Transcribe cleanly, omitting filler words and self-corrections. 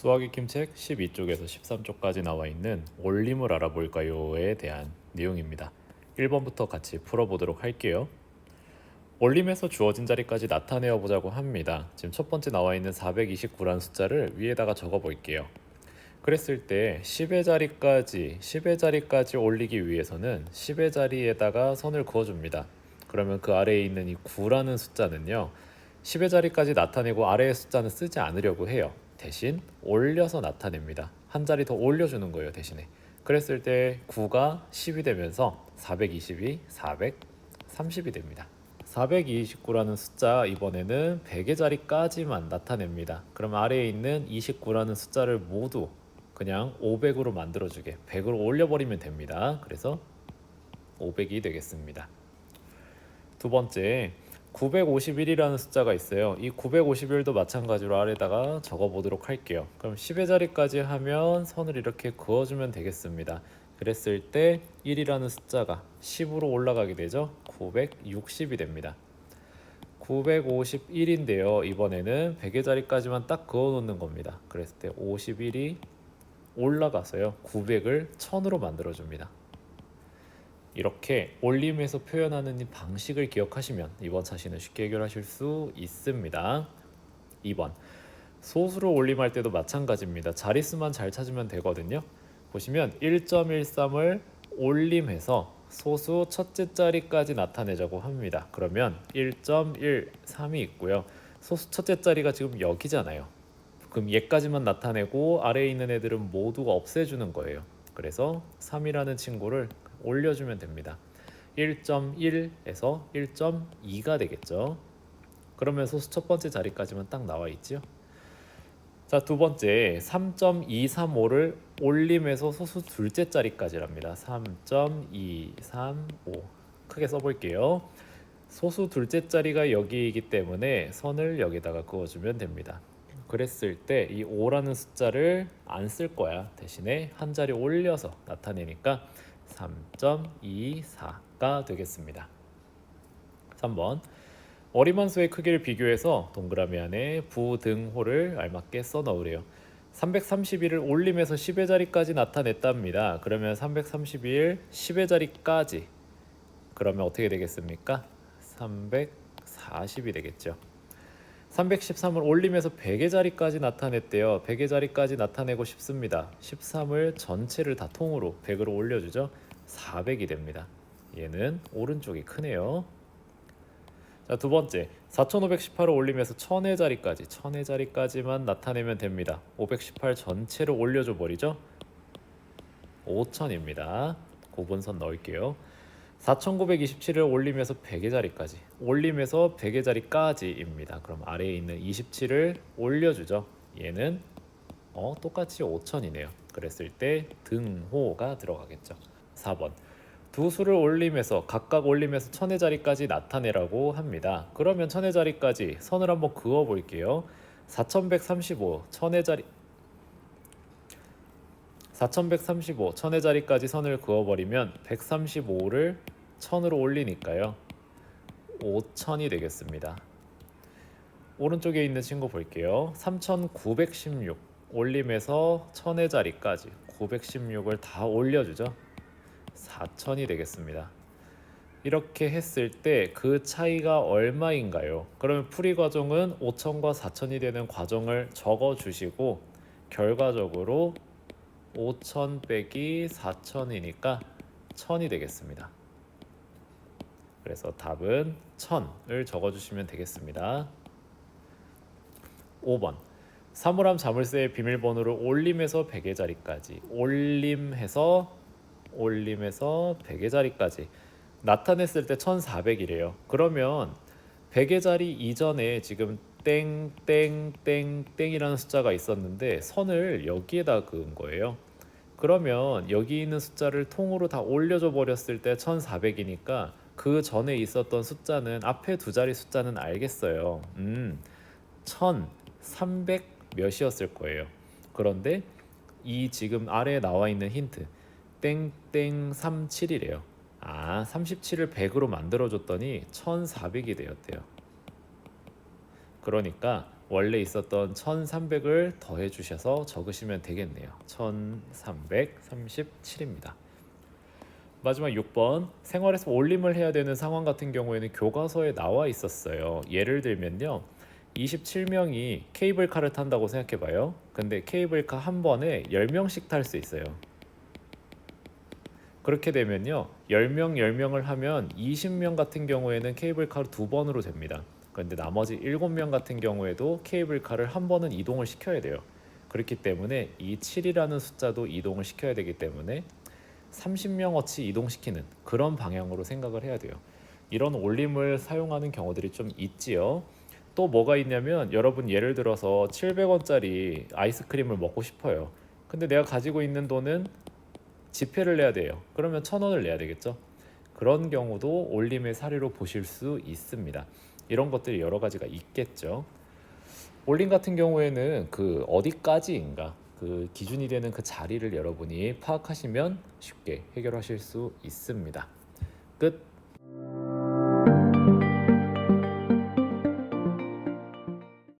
수학 익힘책 12쪽에서 13쪽까지 나와 있는 올림을 알아볼까요에 대한 내용입니다. 1번부터 같이 풀어보도록 할게요. 올림에서 주어진 자리까지 나타내어 보자고 합니다. 지금 첫 번째 나와 있는 429라는 숫자를 위에다가 적어 볼게요. 그랬을 때 10의 자리까지 올리기 위해서는 10의 자리에다가 선을 그어줍니다. 그러면 그 아래에 있는 이 9라는 숫자는요, 10의 자리까지 나타내고 아래의 숫자는 쓰지 않으려고 해요. 대신 올려서 나타냅니다. 한 자리 더 올려주는 거예요, 대신에. 그랬을 때 9가 10이 되면서 420이 430이 됩니다. 429라는 숫자, 이번에는 100의 자리까지만 나타냅니다. 그럼 아래에 있는 29라는 숫자를 모두 그냥 500으로 만들어주게 100으로 올려버리면 됩니다. 그래서 500이 되겠습니다. 두 번째, 951이라는 숫자가 있어요. 이 951도 마찬가지로 아래다가 적어보도록 할게요. 그럼 10의 자리까지 하면 선을 이렇게 그어주면 되겠습니다. 그랬을 때 1이라는 숫자가 10으로 올라가게 되죠. 960이 됩니다. 951인데요. 이번에는 100의 자리까지만 딱 그어 놓는 겁니다. 그랬을 때 51이 올라가서요, 900을 1000으로 만들어줍니다. 이렇게 올림에서 표현하는 이 방식을 기억하시면 이번 차시는 쉽게 해결하실 수 있습니다. 2번, 소수를 올림할 때도 마찬가지입니다. 자릿수만 잘 찾으면 되거든요. 보시면 1.13을 올림해서 소수 첫째 자리까지 나타내자고 합니다. 그러면 1.13이 있고요. 소수 첫째 자리가 지금 여기잖아요. 그럼 얘까지만 나타내고 아래에 있는 애들은 모두 없애주는 거예요. 그래서 3이라는 친구를 올려주면 됩니다. 1.1에서 1.2가 되겠죠. 그러면 소수 첫 번째 자리까지만 딱 나와 있죠. 자, 두 번째 3.235를 올림해서 소수 둘째 자리까지랍니다. 3.235 크게 써볼게요. 소수 둘째 자리가 여기이기 때문에 선을 여기다가 그어주면 됩니다. 그랬을 때 이 5라는 숫자를 안 쓸 거야. 대신에 한 자리 올려서 나타내니까 3.24가 되겠습니다. 3번, 어림한 수의 크기를 비교해서 동그라미 안에 부등호를 알맞게 써 넣으래요. 331을 올림해서 10의 자리까지 나타냈답니다. 그러면 331 10의 자리까지, 그러면 어떻게 되겠습니까? 340이 되겠죠. 313을 올림해서 100의 자리까지 나타냈대요. 100의 자리까지 나타내고 싶습니다. 13을 전체를 다 통으로 100으로 올려주죠. 400이 됩니다. 얘는 오른쪽이 크네요. 자, 두 번째, 4518을 올림해서 1000의 자리까지, 1000의 자리까지만 나타내면 됩니다. 518 전체를 올려줘 버리죠. 5000입니다. 고분선 넣을게요. 4927을 올림해서 100의 자리까지, 올림해서 100의 자리까지입니다. 그럼 아래에 있는 27을 올려주죠. 얘는 똑같이 5000이네요. 그랬을 때 등호가 들어가겠죠. 4번, 두 수를 올림해서 각각 올림해서 1000의 자리까지 나타내라고 합니다. 그러면 1000의 자리까지 선을 한번 그어 볼게요. 4135 1000의 자리 4135 1000의 자리까지 선을 그어버리면 135를 1000으로 올리니까요, 5000이 되겠습니다. 오른쪽에 있는 친구 볼게요. 3916 올림해서 1000의 자리까지 916을 다 올려주죠. 4000이 되겠습니다. 이렇게 했을 때 그 차이가 얼마인가요? 그러면 풀이 과정은 5000과 4000이 되는 과정을 적어 주시고, 결과적으로 5000 빼기 4000이니까 1000이 되겠습니다. 그래서 답은 1000을 적어주시면 되겠습니다. 5번, 사물함 자물쇠의 비밀번호를 올림해서 100의 자리까지, 올림해서 100의 자리까지 나타냈을 때 1400이래요. 그러면 100의 자리 이전에 지금 땡땡땡땡이라는 숫자가 있었는데 선을 여기에다 그은 거예요. 그러면 여기 있는 숫자를 통으로 다 올려줘 버렸을 때 1400이니까 그 전에 있었던 숫자는, 앞에 두 자리 숫자는 알겠어요. 1300 몇이었을 거예요. 그런데 이 지금 아래에 나와 있는 힌트 땡땡37이래요. 37을 100으로 만들어줬더니 1400이 되었대요. 그러니까 원래 있었던 1300을 더해 주셔서 적으시면 되겠네요. 1337입니다. 마지막 6번, 생활에서 올림을 해야 되는 상황 같은 경우에는 교과서에 나와 있었어요. 예를 들면요, 27명이 케이블카를 탄다고 생각해봐요. 근데 케이블카 한 번에 10명씩 탈 수 있어요. 그렇게 되면요, 10명 10명을 하면 20명 같은 경우에는 케이블카를 두 번으로 됩니다. 그런데 나머지 7명 같은 경우에도 케이블카를 한 번은 이동을 시켜야 돼요. 그렇기 때문에 이 7이라는 숫자도 이동을 시켜야 되기 때문에 30명어치 이동시키는 그런 방향으로 생각을 해야 돼요. 이런 올림을 사용하는 경우들이 좀 있지요. 또 뭐가 있냐면, 여러분 예를 들어서 700원짜리 아이스크림을 먹고 싶어요. 근데 내가 가지고 있는 돈은 지폐를 내야 돼요. 그러면 1000원을 내야 되겠죠. 그런 경우도 올림의 사례로 보실 수 있습니다. 이런 것들이 여러 가지가 있겠죠. 올림 같은 경우에는 그 어디까지인가, 그 기준이 되는 그 자리를 여러분이 파악하시면 쉽게 해결하실 수 있습니다. 끝.